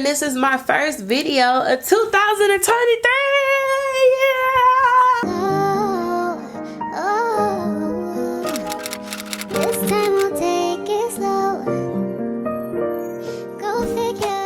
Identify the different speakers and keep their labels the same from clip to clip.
Speaker 1: This is my first video of 2023.
Speaker 2: This time we'll take it slow. Go figure.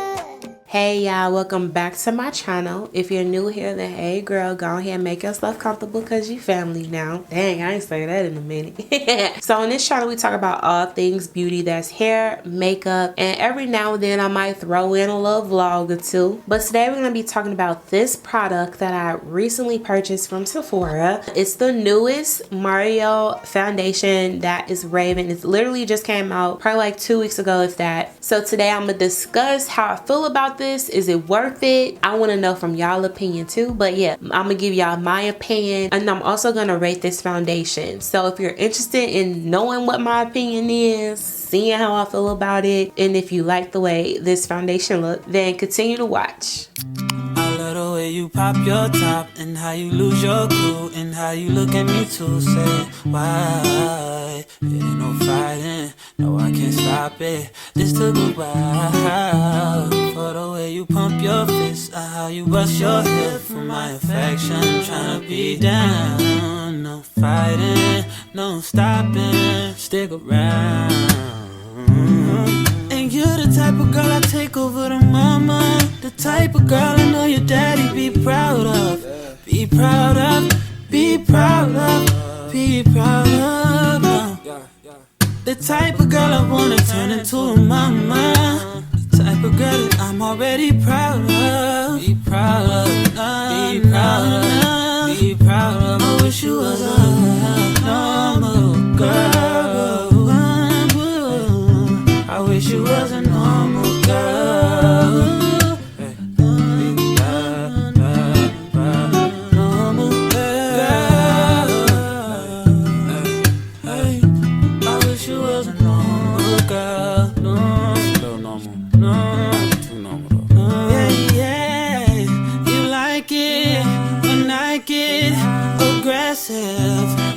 Speaker 1: Hey y'all, welcome back to my channel. If you're new here, then hey girl, go ahead and make yourself comfortable because you family now. Dang, I ain't say that in a minute. So on this channel we talk about all things beauty, that's hair, makeup, and every now and then I might throw in a little vlog or two. But today we're going to be talking about this product that I recently purchased from Sephora. It's the newest Surreal Foundation that is Raven. It literally just came out probably like 2 weeks ago, if that. So today I'm going to discuss how I feel about this. Is it worth it? I want to know from y'all opinion too. But yeah, I'm gonna give y'all my opinion, and I'm also gonna rate this foundation. So if you're interested in knowing what my opinion is, seeing how I feel about it, and if you like the way this foundation looks, then continue to watch.
Speaker 3: I love the way you pop your top and how you lose your cool and how you look at me to say why. It ain't no fighting, no I can't stop it. This took a while. For the way you pump your fist, how you bust your hip for my affection. Tryna be down, no fighting, no stopping. Stick around. And you're the type of girl I take over the mama. The type of girl I know your daddy be proud of. Be proud of, be proud of, be proud of. The type of girl I wanna turn into a mama. The type of girl that I'm already proud of. Be proud of, be proud of, be proud of. I wish you was a normal girl. I wish you was a normal girl.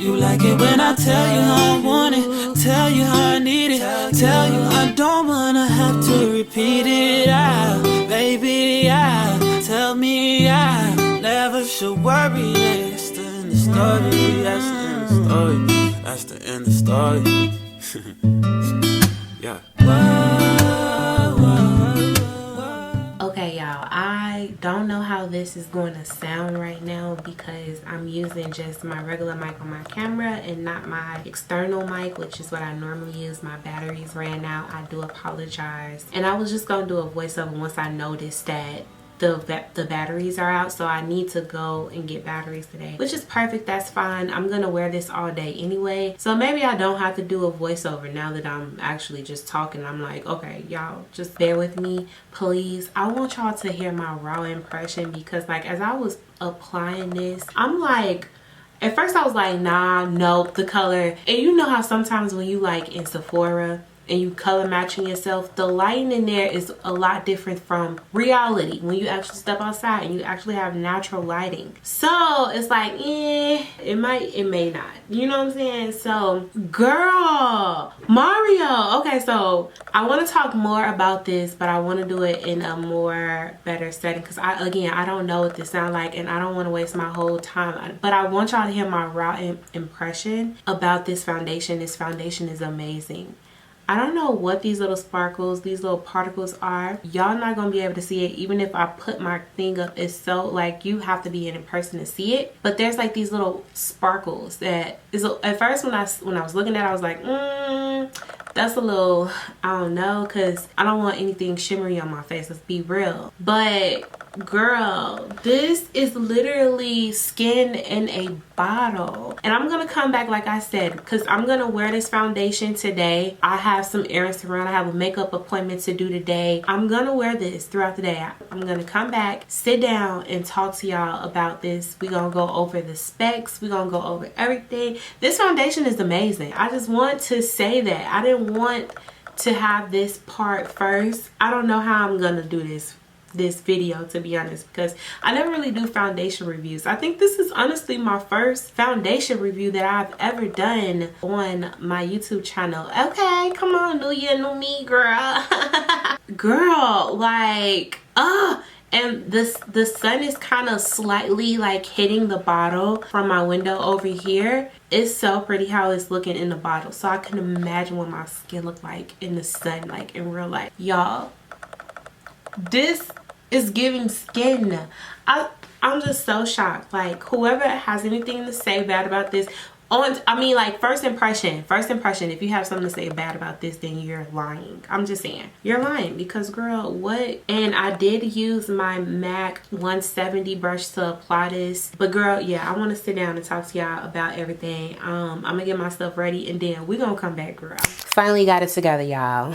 Speaker 3: You like it when I tell you how I want it, tell you how I need it, tell you I don't wanna have to repeat it. Baby, tell me I never should worry. That's the end of the story, that's the end of the story, that's the end of the story. Yeah.
Speaker 1: Okay y'all, I don't know how this is going to sound right now because I'm using just my regular mic on my camera and not my external mic, which is what I normally use. My batteries ran out. I do apologize. And I was just going to do a voiceover once I noticed that the batteries are out, so I need to go and get batteries today, which is perfect. That's fine. I'm gonna wear this all day anyway, so maybe I don't have to do a voiceover now that I'm actually just talking. I'm like, okay y'all, just bear with me please. I want y'all to hear my raw impression because like as I was applying this, I'm like, at first I was like, nah, nope, the color. And you know how sometimes when you like in Sephora and you color matching yourself, the lighting in there is a lot different from reality when you actually step outside and you actually have natural lighting. So it's like, it might, it may not, you know what I'm saying? So girl, Mario. Okay, so I want to talk more about this, but I want to do it in a more better setting because I don't know what this sounds like and I don't want to waste my whole time, but I want y'all to hear my raw impression about this foundation. This foundation is amazing. I don't know what these little sparkles, these little particles are. Y'all not gonna be able to see it even if I put my thing up. It's so like you have to be in person to see it. But there's like these little sparkles that is, at first when I was looking at it, I was like, that's a little, I don't know, because I don't want anything shimmery on my face. Let's be real. But girl, this is literally skin in a bottle. And I'm gonna come back like I said because I'm gonna wear this foundation today. I have some errands to run. I have a makeup appointment to do today. I'm gonna wear this throughout the day. I'm gonna come back, sit down, and talk to y'all about this. We're gonna go over the specs. We're gonna go over everything. This foundation is amazing. I just want to say that. I didn't want to have this part first. I don't know how I'm gonna do this video, to be honest, because I never really do foundation reviews. I think this is honestly my first foundation review that I've ever done on my YouTube channel. Okay, come on, new year, new me, girl. Girl, like, And the sun is kind of slightly like hitting the bottle from my window over here. It's so pretty how it's looking in the bottle. So I can imagine what my skin look like in the sun, like in real life. Y'all, this is giving skin. I'm just so shocked. Like, whoever has anything to say bad about this, like, first impression, if you have something to say bad about this, then you're lying. I'm just saying, you're lying, because girl, what? And I did use my MAC 170 brush to apply this, but girl, yeah, I want to sit down and talk to y'all about everything. I'm gonna get my stuff ready, and then we're gonna come back, girl. Finally got it together, y'all.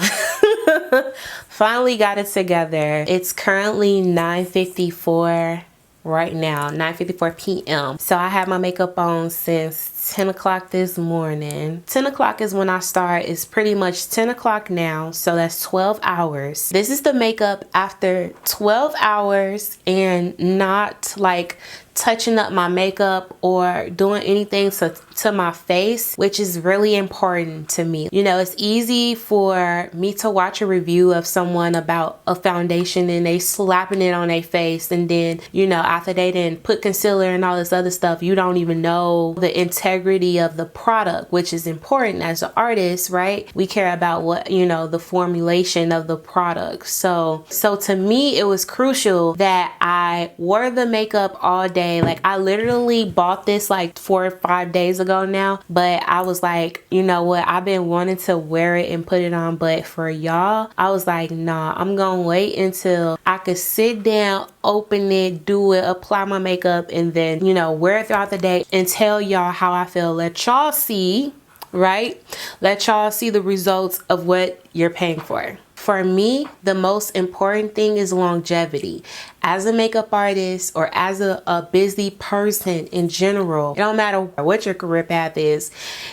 Speaker 1: Finally got it together. It's currently 9:54 right now, 9:54 p.m. So I had my makeup on since 10 o'clock this morning. 10 o'clock is when I start. It's pretty much 10 o'clock now, so that's 12 hours. This is the makeup after 12 hours and not like touching up my makeup or doing anything to my face, which is really important to me. You know, it's easy for me to watch a review of someone about a foundation and they slapping it on their face, and then, you know, after they didn't put concealer and all this other stuff, you don't even know the integrity of the product, which is important as an artist, right? We care about what, you know, the formulation of the product. So to me, it was crucial that I wore the makeup all day. Like, I literally bought this like 4 or 5 days ago now, but I was like, you know what, I've been wanting to wear it and put it on, but for y'all, I was like, nah, I'm gonna wait until I could sit down, open it, do it, apply my makeup, and then, you know, wear it throughout the day and tell y'all how I feel. Let y'all see, right? Let y'all see the results of what you're paying for. For me, the most important thing is longevity. As a makeup artist or as a busy person in general, it don't matter what your career path is.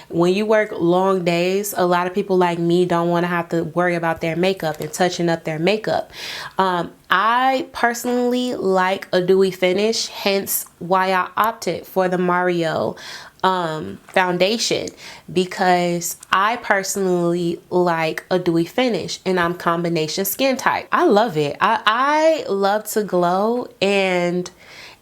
Speaker 1: When you work long days, a lot of people like me don't want to have to worry about their makeup and touching up their makeup. I personally like a dewy finish, hence why I opted for the Mario foundation, because I personally like a dewy finish and I'm combination skin type. I love it. I love to glow, and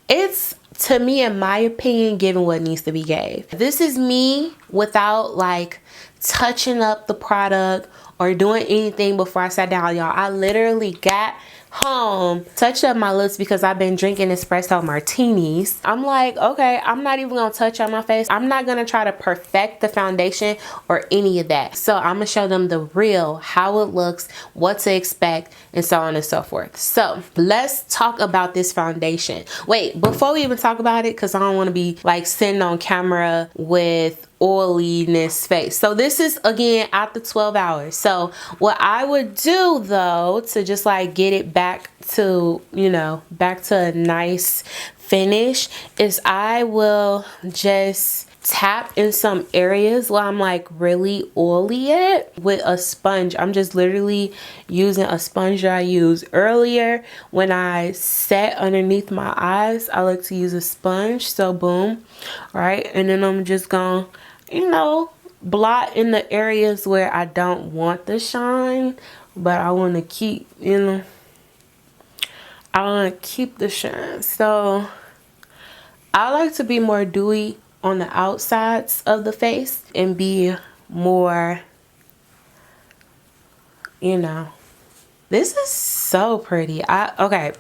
Speaker 1: it's, to me, in my opinion, giving what needs to be gave. This is me without like touching up the product or doing anything before I sat down, y'all. I literally got home, touched up my lips because I've been drinking espresso martinis. I'm like, okay, I'm not even gonna touch on my face. I'm not gonna try to perfect the foundation or any of that. So I'm gonna show them the real, how it looks, what to expect, and so on and so forth. So let's talk about this foundation. Wait, before we even talk about it, because I don't want to be like sitting on camera with oiliness face. So this is, again, after 12 hours. So what I would do though, to just like get it back to, you know, back to a nice finish, is I will just tap in some areas where I'm like really oily it with a sponge. I'm just literally using a sponge that I used earlier when I set underneath my eyes. I like to use a sponge. So boom, right? And then I'm just gonna, you know, blot in the areas where I don't want the shine, but I want to keep, you know, I want to keep the shine. So I like to be more dewy on the outsides of the face and be more, you know, this is so pretty. Okay,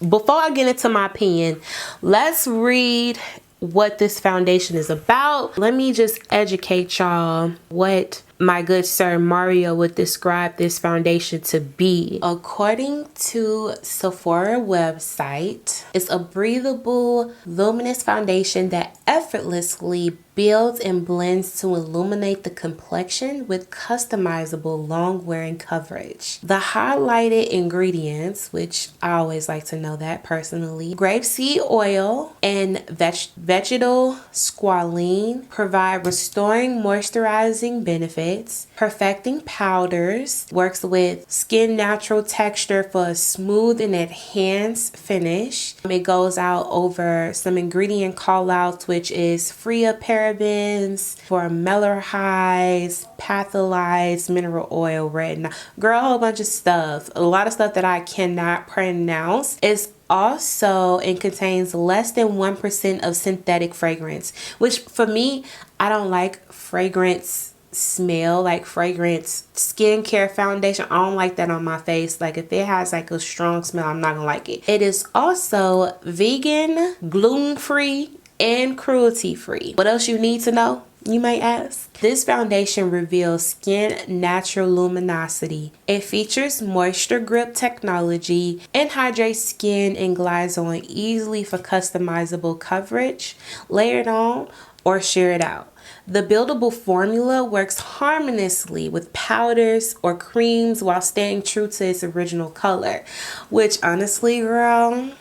Speaker 1: before I get into my opinion, let's read what this foundation is about. Let me just educate y'all what my good sir Mario would describe this foundation to be. According to Sephora website, it's a breathable, luminous foundation that effortlessly builds and blends to illuminate the complexion with customizable long-wearing coverage. The highlighted ingredients, which I always like to know that personally, grapeseed oil and vegetal squalene provide restoring moisturizing benefits. Perfecting powders works with skin natural texture for a smooth and enhanced finish. It goes out over some ingredient call outs, which is free of parabens, parabens, formaldehydes, patholites, mineral oil, retinol. Girl, a whole bunch of stuff. A lot of stuff that I cannot pronounce. It's also, it contains less than 1% of synthetic fragrance, which for me, I don't like fragrance smell, like fragrance skincare foundation. I don't like that on my face. Like if it has like a strong smell, I'm not gonna like it. It is also vegan, gluten-free, and cruelty-free. What else you need to know, you might ask? This foundation reveals skin natural luminosity. It features moisture grip technology and hydrates skin and glides on easily for customizable coverage, layer it on or shear it out. The buildable formula works harmoniously with powders or creams while staying true to its original color, which honestly, girl,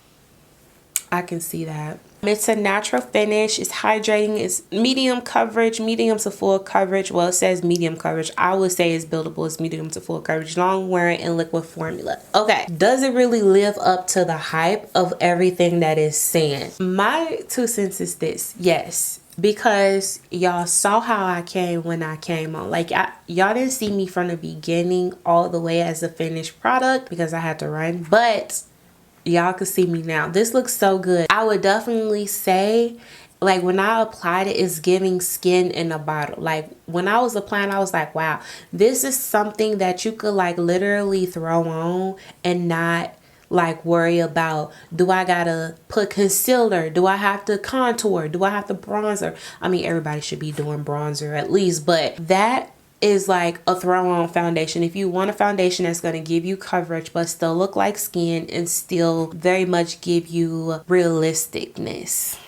Speaker 1: I can see that. It's a natural finish. It's hydrating. It's medium coverage, medium to full coverage. Well, it says medium coverage. I would say it's buildable. It's medium to full coverage, long wearing, and liquid formula. Okay, does it really live up to the hype of everything that is saying? My 2 cents is this: yes. Because y'all saw how I came when I came on. Like y'all didn't see me from the beginning all the way as a finished product because I had to run, but y'all can see me now. This looks so good. I would definitely say, like, when I applied it, it's giving skin in a bottle. Like when I was applying, I was like, wow, this is something that you could like literally throw on and not like worry about, do I gotta put concealer, do I have to contour, do I have to bronzer? I mean, everybody should be doing bronzer at least, but that is like a throw on foundation. If you want a foundation that's going to give you coverage but still look like skin and still very much give you realisticness,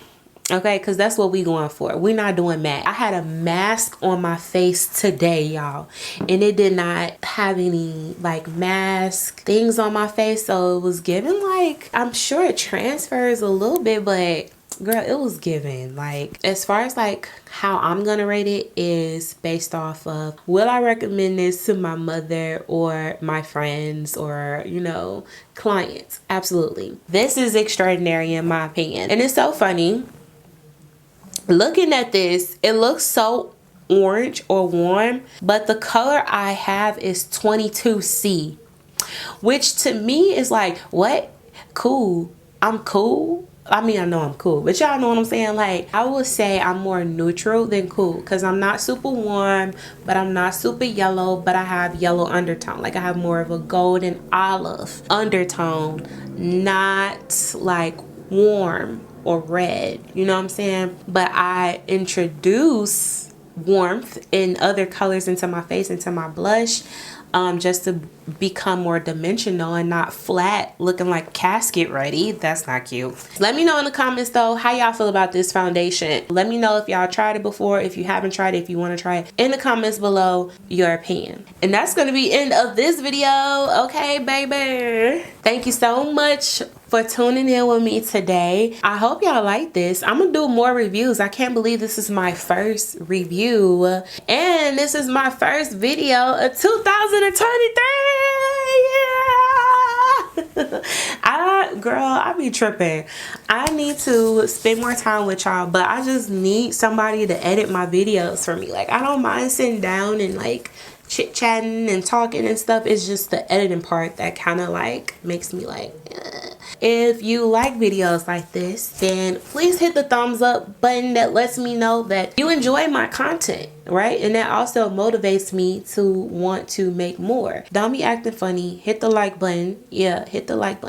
Speaker 1: okay, because that's what we going for. We're not doing matte. I had a mask on my face today, y'all, and it did not have any like mask things on my face, so it was giving like, I'm sure it transfers a little bit, but girl, it was given. Like, as far as like how I'm gonna rate it is based off of, will I recommend this to my mother or my friends or, you know, clients? Absolutely. This is extraordinary in my opinion. And it's so funny looking at this, it looks so orange or warm, but the color I have is 22C, which to me is like, what? Cool. I'm cool. I mean, I know I'm cool, but y'all know what I'm saying? Like, I would say I'm more neutral than cool, because I'm not super warm, but I'm not super yellow, but I have yellow undertone. Like, I have more of a golden olive undertone, not like warm or red, you know what I'm saying? But I introduce warmth in other colors into my face, into my blush, just to become more dimensional and not flat looking like casket ready. That's not cute. Let me know in the comments though how y'all feel about this foundation. Let me know if y'all tried it before, if you haven't tried it, if you want to try it, in the comments below your opinion. And that's going to be end of this video. Okay, baby, thank you so much for tuning in with me today. I hope y'all like this. I'm gonna do more reviews. I can't believe this is my first review and this is my first video of 2023. Yeah. Girl, I be tripping. I need to spend more time with y'all, but I just need somebody to edit my videos for me. Like, I don't mind sitting down and like chit-chatting and talking and stuff. It's just the editing part that kind of like makes me like, If you like videos like this, then please hit the thumbs up button. That lets me know that you enjoy my content, right? And that also motivates me to want to make more. Don't be acting funny. Hit the like button. Yeah, hit the like button.